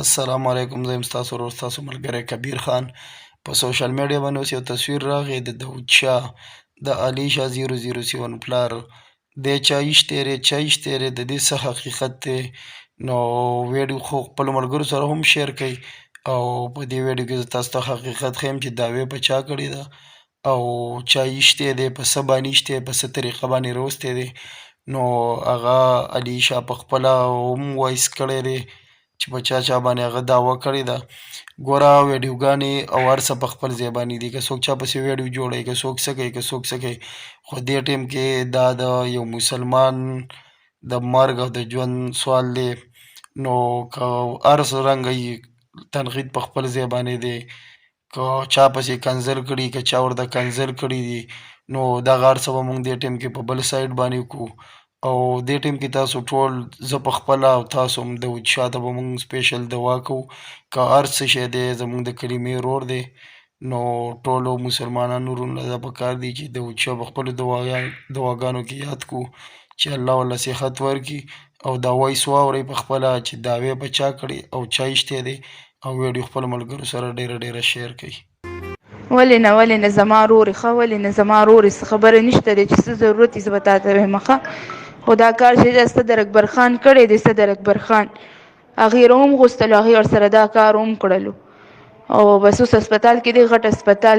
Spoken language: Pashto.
السلام علیکم، زه یم ستاسو ورور ستاسو ملګری کبیر خان. په سوشل میډیا باندې اوس یو تصویر راغی د داود شاه د علي شاه 007 پلار دی چا ایشتی دی چا ایشتی دی، د دې څه حقیقت دی. نو ویډیو خو خپلو ملګرو سره هم شیر کړئ او په دې ویډیو کې زه تاسو ته حقیقت ښیم چې دعوې په چا کړې ده او چا ایشتی دی، په څه باندې ایشتی دی، په څه طریقه باندې راوستی دی. نو هغه علي شاه په خپله هم وایس کړی دی چې په چا چا باندې هغه دعوه کړې ده. ګوره ویډیوګانې او هر څه په خپل ځای باندې دي، که څوک چا پسې ویډیو جوړوي، که څوک څه کوي، که څوک څه کوي، خو دې ټایم کې دا د یو مسلمان د مرګ او د ژوند سوال دی. نو که هر څه رنګه وي تنقید په خپل ځای باندې دی، که چا پسې کنځل کړي، که چا ورته کنځل کړي دي، نو دغه هر څه به موږ دې ټایم کې په بل سایډ باندې وکړو او دې ټایم کې تاسو ټول زه په خپله او تاسو هم داود شاه ته به موږ سپیشل دعا کوو. که هر څه شی دی زموږ د کلمې ورور دی، نو ټولو مسلمانانو وروڼو له دا پکار دی چې داود شاه په خپلو دعاګانو کې یاد کړو چې الله ورله صحت ورکړي او دا وایس واورئ په خپله چې دعوې په چا کړې او چا ایشتی دی او ویډیو خپلو ملګرو سره ډیره ډیره شیر کړئ. ولې نه زما رورې ښه، ولې نه زما رورې څه خبره نشته دی چې څه ضرورت یې زه به تا ته وایم ښه. خو دا کار چې دی صدر اکبر خان کړی دی، صدر اکبر خان هغې را هم غوښتلو، هغې ورسره دا کار هم کړلو او بس اوس هسپتال کې دی، غټ هسپتال